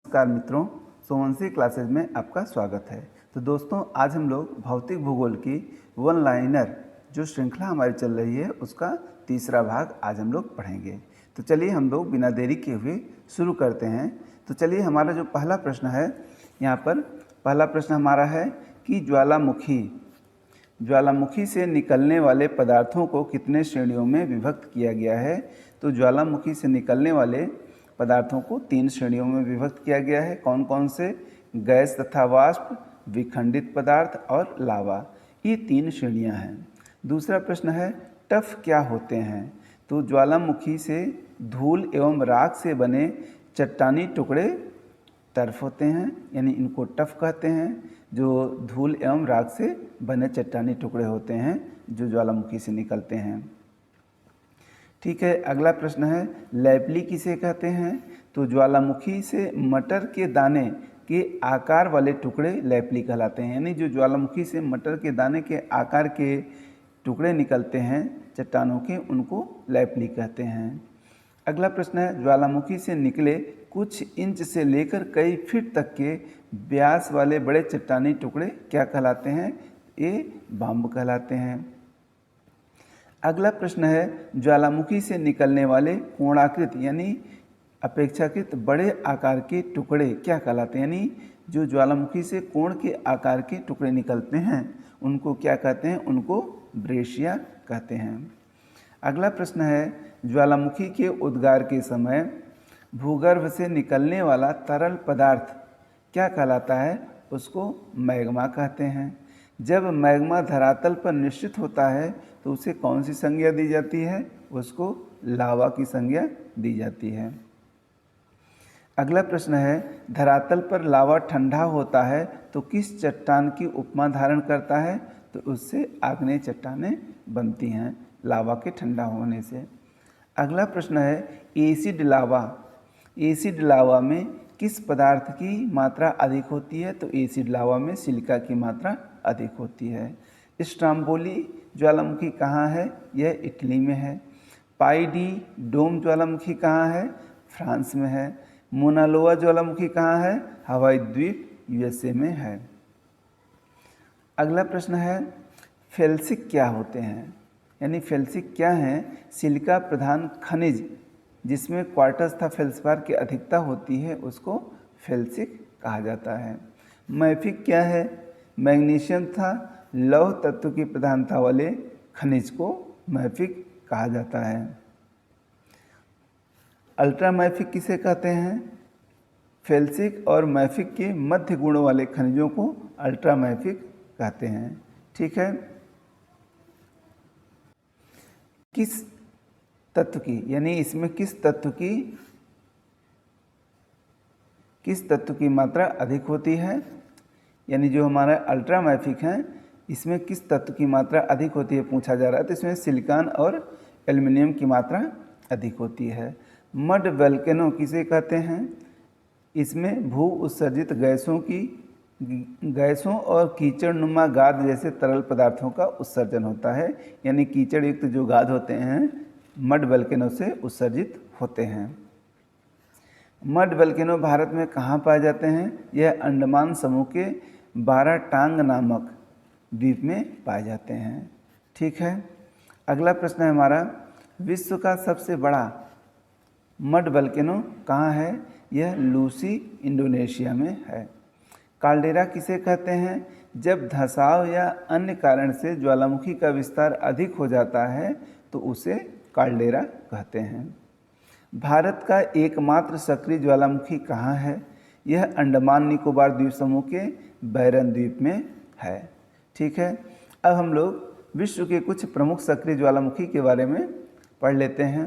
नमस्कार मित्रों, सोमवंशी क्लासेज में आपका स्वागत है। तो दोस्तों, आज हम लोग भौतिक भूगोल की वन लाइनर जो श्रृंखला हमारी चल रही है उसका तीसरा भाग आज हम लोग पढ़ेंगे। तो चलिए हम लोग बिना देरी किए हुए शुरू करते हैं। तो चलिए, हमारा जो पहला प्रश्न है, यहाँ पर पहला प्रश्न हमारा है कि ज्वालामुखी से निकलने वाले पदार्थों को कितने श्रेणियों में विभक्त किया गया है। तो ज्वालामुखी से निकलने वाले पदार्थों को 3 श्रेणियों में विभक्त किया गया है। कौन कौन से? गैस तथा वाष्प, विखंडित पदार्थ और लावा। ये 3 श्रेणियां हैं। दूसरा प्रश्न है, टफ क्या होते हैं। तो ज्वालामुखी से धूल एवं राख से बने चट्टानी टुकड़े टर्फ होते हैं, यानी इनको टफ कहते हैं। जो धूल एवं राख से बने चट्टानी टुकड़े होते हैं जो ज्वालामुखी से निकलते हैं। ठीक है, अगला प्रश्न है, लैपली किसे कहते हैं। तो ज्वालामुखी से मटर के दाने के आकार वाले टुकड़े लैपली कहलाते हैं, यानी जो ज्वालामुखी से मटर के दाने के आकार के टुकड़े निकलते हैं चट्टानों के, उनको लैपली कहते हैं। अगला प्रश्न है, ज्वालामुखी से निकले कुछ इंच से लेकर कई फीट तक के व्यास वाले बड़े चट्टानी टुकड़े क्या कहलाते हैं। ये बम कहलाते हैं। अगला प्रश्न है, ज्वालामुखी से निकलने वाले कोणाकृत यानी अपेक्षाकृत बड़े आकार के टुकड़े क्या कहलाते हैं, यानी जो ज्वालामुखी से कोण के आकार के टुकड़े निकलते हैं उनको क्या कहते हैं, उनको ब्रेशिया कहते हैं। अगला प्रश्न है, ज्वालामुखी के उद्गार के समय भूगर्भ से निकलने वाला तरल पदार्थ क्या कहलाता है, उसको मैग्मा कहते हैं। जब मैग्मा धरातल पर निश्चित होता है तो उसे कौन सी संज्ञा दी जाती है, उसको लावा की संज्ञा दी जाती है। अगला प्रश्न है, धरातल पर लावा ठंडा होता है तो किस चट्टान की उपमा धारण करता है। तो उससे आग्नेय चट्टानें बनती हैं लावा के ठंडा होने से। अगला प्रश्न है, एसिड लावा में किस पदार्थ की मात्रा अधिक होती है। तो एसिड लावा में सिलिका की मात्रा अधिक होती है। स्ट्राम्बोली ज्वालामुखी कहाँ है, यह इटली में है। पाई डी डोम ज्वालामुखी कहाँ है, फ्रांस में है। मोनालोआ ज्वालामुखी कहाँ है, हवाई द्वीप यूएसए में है। अगला प्रश्न है, फेल्सिक क्या होते हैं, यानी फेल्सिक क्या है। सिलिका प्रधान खनिज जिसमें क्वार्टज तथा फेल्सपार की अधिकता होती है उसको फेल्सिक कहा जाता है। मैफिक क्या है, मैग्नीशियम तथा लौह तत्व की प्रधानता वाले खनिज को मैफिक कहा जाता है। अल्ट्रा मैफिक किसे कहते हैं। फेल्सिक और मैफिक के मध्य गुणों वाले खनिजों को अल्ट्रा मैफिक कहते हैं। ठीक है, किस तत्व की, यानी इसमें किस तत्व की मात्रा अधिक होती है, यानी जो हमारा अल्ट्रा मैफिक है इसमें किस तत्व की मात्रा अधिक होती है पूछा जा रहा है। तो इसमें सिलिकॉन और एल्युमिनियम की मात्रा अधिक होती है। मड वोल्केनो किसे कहते हैं। इसमें भू उत्सर्जित गैसों और कीचड़नुमा गाद जैसे तरल पदार्थों का उत्सर्जन होता है, यानी कीचड़ युक्त जो गाद होते हैं मड वोल्केनो से उत्सर्जित होते हैं। मड वोल्केनो भारत में कहाँ पाए जाते हैं। यह अंडमान समूह के बाराटांग नामक द्वीप में पाए जाते हैं। ठीक है, अगला प्रश्न है हमारा, विश्व का सबसे बड़ा मड वोल्केनो कहाँ है। यह लूसी इंडोनेशिया में है। काल्डेरा किसे कहते हैं। जब धंसाव या अन्य कारण से ज्वालामुखी का विस्तार अधिक हो जाता है तो उसे काल्डेरा कहते हैं। भारत का एकमात्र सक्रिय ज्वालामुखी कहाँ है। यह अंडमान निकोबार द्वीप समूह के बैरन द्वीप में है। ठीक है, अब हम लोग विश्व के कुछ प्रमुख सक्रिय ज्वालामुखी के बारे में पढ़ लेते हैं।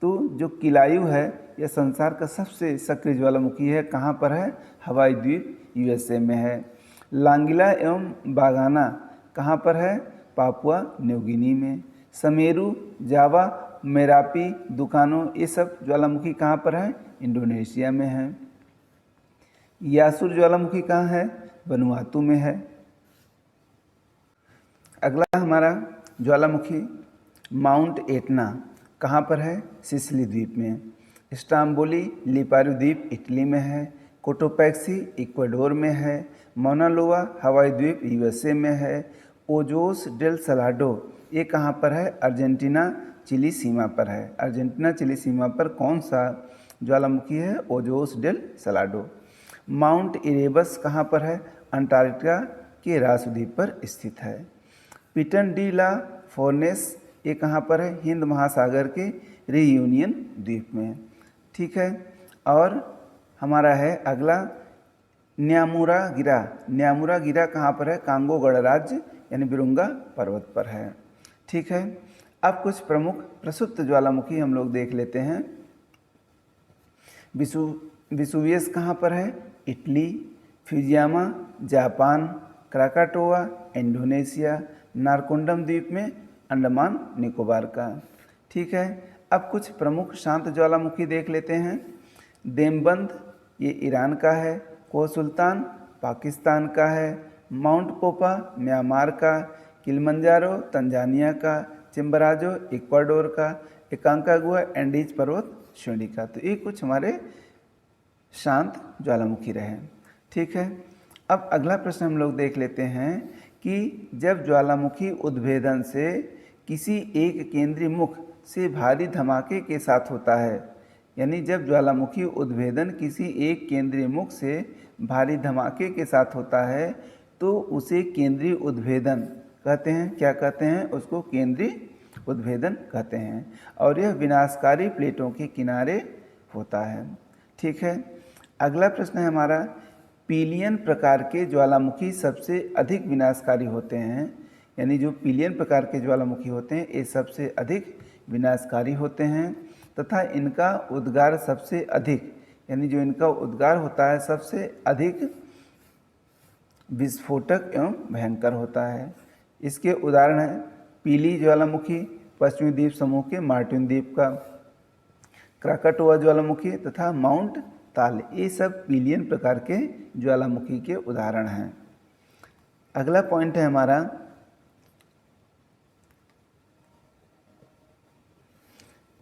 तो जो किलायु है यह संसार का सबसे सक्रिय ज्वालामुखी है। कहाँ पर है, हवाई द्वीप यूएसए में है। लांगिला एवं बागाना कहाँ पर है, पापुआ न्यूगिनी में। समेरू, जावा, मेरापी, दुकानो, ये सब ज्वालामुखी कहाँ पर है, इंडोनेशिया में है। यासुर ज्वालामुखी कहाँ है, वनुआतू में है। अगला हमारा ज्वालामुखी माउंट एटना कहाँ पर है, सिसिली द्वीप में। स्ट्राम्बोली लिपारू द्वीप इटली में है। कोटोपैक्सी इक्वाडोर में है। मौना लोआ हवाई द्वीप यूएसए में है। ओजोस डेल सलाडो ये कहाँ पर है? अर्जेंटीना चिली सीमा पर है। अर्जेंटीना चिली सीमा पर कौन सा ज्वालामुखी है? Ojos del Salado. Mount Erebus कहाँ पर है? अंटार्कटिका के रास द्वीप पर स्थित है। पिटन डी ला फोर्नेस ये कहाँ पर है? हिंद महासागर के रियूनियन द्वीप में। ठीक है। और हमारा है अगला न्यामुरा गिरा। न्यामुरा गिरा कहाँ पर है? कांगो गणराज्य यानी बिरुंगा पर्वत पर है। ठीक है। अब कुछ प्रमुख प्रसुप्त ज्वालामुखी हम लोग देख लेते हैं। विसुवियस कहाँ पर है? Italy. Fujiyama Japan. Krakatoa Indonesia. Narcondam द्वीप में अंडमान निकोबार का। ठीक है। अब कुछ प्रमुख शांत ज्वालामुखी देख लेते हैं। देमबंद ये ईरान का है। कोह सुल्तान पाकिस्तान का है। माउंट पोपा म्यांमार का। किलिमंजारो तंजानिया का। चिम्बराजो इक्वाडोर का। एकांकागुआ एंडीज पर्वत श्रेणी का। तो ये कुछ हमारे शांत ज्वालामुखी रहे। ठीक है। अब अगला प्रश्न हम लोग देख लेते हैं कि जब ज्वालामुखी उद्भेदन से किसी एक केंद्रीय मुख से भारी धमाके के साथ होता है, यानी जब ज्वालामुखी उद्भेदन किसी एक केंद्रीय मुख से भारी धमाके के साथ होता है तो उसे केंद्रीय उद्भेदन कहते हैं। क्या कहते हैं? उसको केंद्रीय उद्भेदन कहते हैं। और यह विनाशकारी प्लेटों के किनारे होता है। ठीक है। अगला प्रश्न है हमारा, पीलियन प्रकार के ज्वालामुखी सबसे अधिक विनाशकारी होते हैं। यानी जो पीलियन प्रकार के ज्वालामुखी होते हैं ये सबसे अधिक विनाशकारी होते हैं तथा इनका उद्गार सबसे अधिक, यानी जो इनका उद्गार होता है सबसे अधिक विस्फोटक एवं भयंकर होता है। इसके उदाहरण हैं पीली ज्वालामुखी पश्चिमी द्वीप समूह के मार्टिन द्वीप का, क्राकाटोआ ज्वालामुखी तथा माउंट ताल, ये सब पीलियन प्रकार के ज्वालामुखी के उदाहरण हैं। अगला पॉइंट है हमारा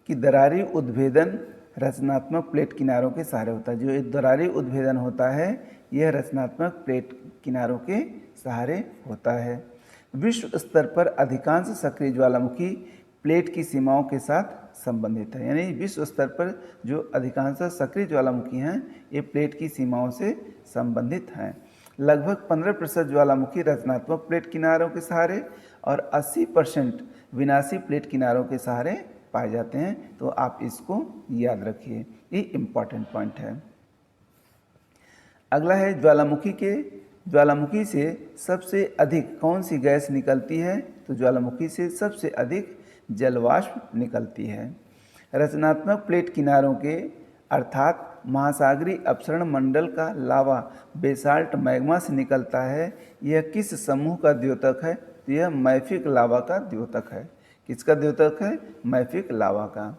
कि दरारी उद्भेदन रचनात्मक प्लेट किनारों के सहारे होता है। जो एक दरारी उद्भेदन होता है यह रचनात्मक प्लेट किनारों के सहारे होता है। विश्व स्तर पर अधिकांश सक्रिय ज्वालामुखी प्लेट की सीमाओं के साथ संबंधित है। यानी विश्व स्तर पर जो अधिकांश सक्रिय ज्वालामुखी हैं ये प्लेट की सीमाओं से संबंधित हैं। लगभग 15% ज्वालामुखी रचनात्मक प्लेट किनारों के सहारे और 80% विनाशी प्लेट किनारों के सहारे पाए जाते हैं। तो आप इसको याद रखिए, ये इम्पॉर्टेंट पॉइंट है। अगला है ज्वालामुखी से सबसे अधिक कौन सी गैस निकलती है? तो ज्वालामुखी से सबसे अधिक जलवाष्प निकलती है। रचनात्मक प्लेट किनारों के अर्थात महासागरीय अपसरण मंडल का लावा बेसाल्ट मैग्मा से निकलता है। यह किस समूह का द्योतक है? तो यह मैफिक लावा का द्योतक है। किसका द्योतक है? मैफिक लावा का।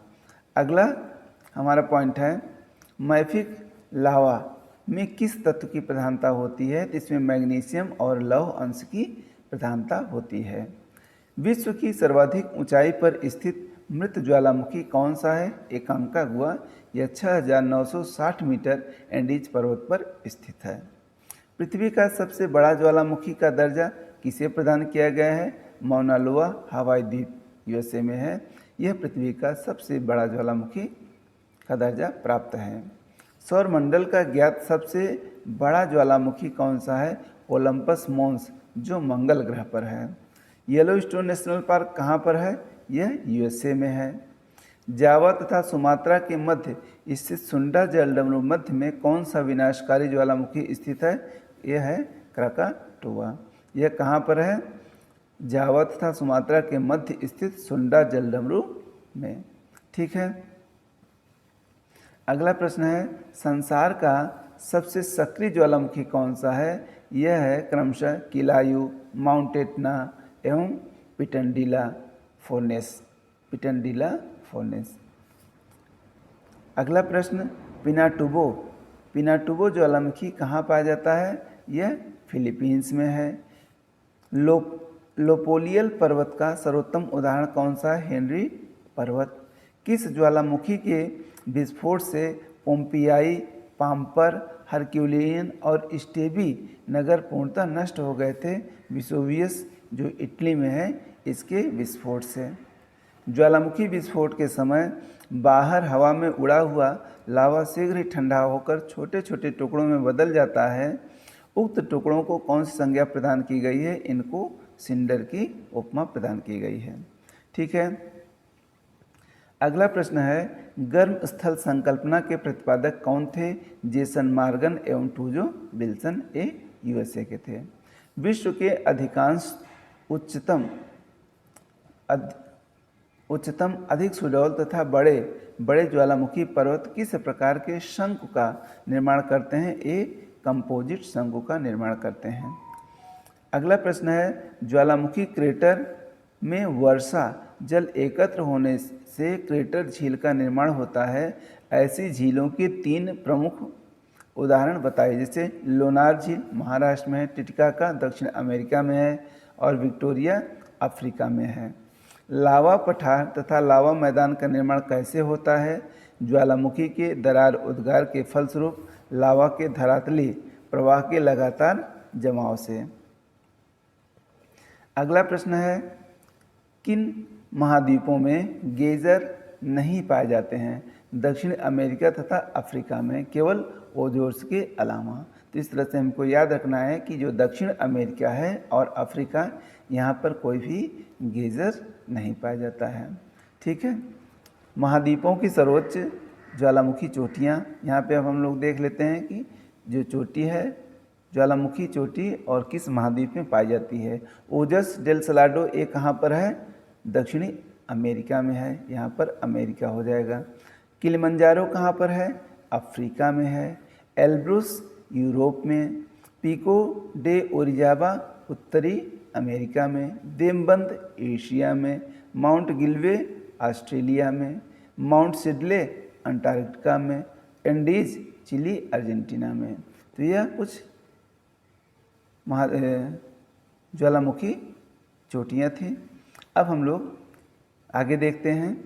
अगला हमारा पॉइंट है मैफिक लावा में किस तत्व की प्रधानता होती है? तो इसमें मैग्नीशियम और लौह अंश की प्रधानता होती है। विश्व की सर्वाधिक ऊंचाई पर स्थित मृत ज्वालामुखी कौन सा है? एकांकागुआ। यह 6960 मीटर एंडीज पर्वत पर स्थित है। पृथ्वी का सबसे बड़ा ज्वालामुखी का दर्जा किसे प्रदान किया गया है? मौना लोआ हवाई द्वीप यूएसए में है। यह पृथ्वी का सबसे बड़ा ज्वालामुखी का दर्जा प्राप्त है। सौरमंडल का ज्ञात सबसे बड़ा ज्वालामुखी कौन सा है? ओलंपस मोन्स जो मंगल ग्रह पर है। येलोस्टोन नेशनल पार्क कहाँ पर है? यह यूएसए में है। जावा तथा सुमात्रा के मध्य स्थित सुंडा जलडमरू मध्य में कौन सा विनाशकारी ज्वालामुखी स्थित है? यह है क्राकाटोआ। यह कहाँ पर है? जावा तथा सुमात्रा के मध्य स्थित सुंडा जलडमरू में। ठीक है। अगला प्रश्न है संसार का सबसे सक्रिय ज्वालामुखी कौन सा है? यह है क्रमशः किलायू, माउंट एटना एवं पिटनडिला फोर्नेस। अगला प्रश्न पिनाटुबो ज्वालामुखी कहाँ पाया जाता है? यह फिलीपींस में है। लोपोलियल पर्वत का सर्वोत्तम उदाहरण कौन सा है? हेनरी पर्वत। किस ज्वालामुखी के विस्फोट से पोम्पियाई, पाम्पर, हरक्यूलियन और स्टेबी नगर पूर्णतः नष्ट हो गए थे विसुवियस जो इटली में है इसके विस्फोट से। ज्वालामुखी विस्फोट के समय बाहर हवा में उड़ा हुआ लावा शीघ्र ही ठंडा होकर छोटे छोटे टुकड़ों में बदल जाता है। उक्त टुकड़ों को कौन सी संज्ञा प्रदान की गई है? इनको सिंडर की उपमा प्रदान की गई है। ठीक है, अगला प्रश्न है गर्म स्थल संकल्पना के प्रतिपादक कौन थे? जेसन मार्गन एवं टूजो विल्सन यूएसए के थे। विश्व के अधिकांश उच्चतम अधिक सुडौल तथा बड़े बड़े ज्वालामुखी पर्वत किस प्रकार के शंकु का निर्माण करते हैं? कंपोजिट शंकु का निर्माण करते हैं। अगला प्रश्न है ज्वालामुखी क्रेटर में वर्षा जल एकत्र होने से क्रेटर झील का निर्माण होता है। ऐसी झीलों के 3 प्रमुख उदाहरण बताइए। जैसे लोनार झील महाराष्ट्र में है, टिटिकाका दक्षिण अमेरिका में है और विक्टोरिया अफ्रीका में है। लावा पठार तथा लावा मैदान का निर्माण कैसे होता है? ज्वालामुखी के दरार उद्गार के फलस्वरूप लावा के धरातली प्रवाह के लगातार जमाव से। अगला प्रश्न है किन महाद्वीपों में गेजर नहीं पाए जाते हैं? दक्षिण अमेरिका तथा अफ्रीका में, केवल ओजोर्स के अलावा। तो इस तरह से हमको याद रखना है कि जो दक्षिण अमेरिका है और अफ्रीका यहाँ पर कोई भी गेजर नहीं पाया जाता है। ठीक है, महाद्वीपों की सर्वोच्च ज्वालामुखी चोटियाँ यहाँ पे अब हम लोग देख लेते हैं कि जो चोटी है ज्वालामुखी चोटी और किस महाद्वीप में पाई जाती है। ओजस डेल सलाडो ये कहाँ पर है? दक्षिणी अमेरिका में है, यहाँ पर अमेरिका हो जाएगा। किलिमंजारो कहाँ पर है? अफ्रीका में है। एल्ब्रुस यूरोप में। पिको डे ओरिजाबा उत्तरी अमेरिका में। देमबंद एशिया में। माउंट गिलवे ऑस्ट्रेलिया में। माउंट सिडले अंटार्कटिका में। एंडीज चिली अर्जेंटीना में। तो यह कुछ ज्वालामुखी चोटियाँ थीं। अब हम लोग आगे देखते हैं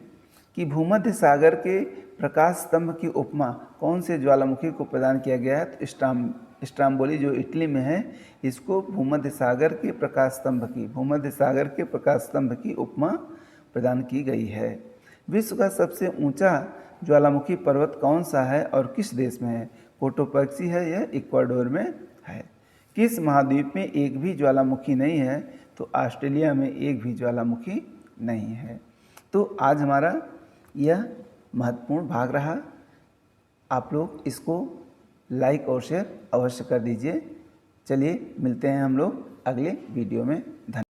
कि भूमध्य सागर के प्रकाश स्तंभ की उपमा कौन से ज्वालामुखी को प्रदान किया गया है? तो स्ट्राम्बोली जो इटली में है इसको भूमध्य सागर के प्रकाश स्तंभ की उपमा प्रदान की गई है। विश्व का सबसे ऊंचा ज्वालामुखी पर्वत कौन सा है और किस देश में है? कोटोपैक्सी है, यह इक्वाडोर में है। किस महाद्वीप में एक भी ज्वालामुखी नहीं है? तो ऑस्ट्रेलिया में एक भी ज्वालामुखी नहीं है। तो आज हमारा यह महत्वपूर्ण भाग रहा। आप लोग इसको लाइक और शेयर अवश्य कर दीजिए। चलिए मिलते हैं हम लोग अगले वीडियो में। धन्यवाद।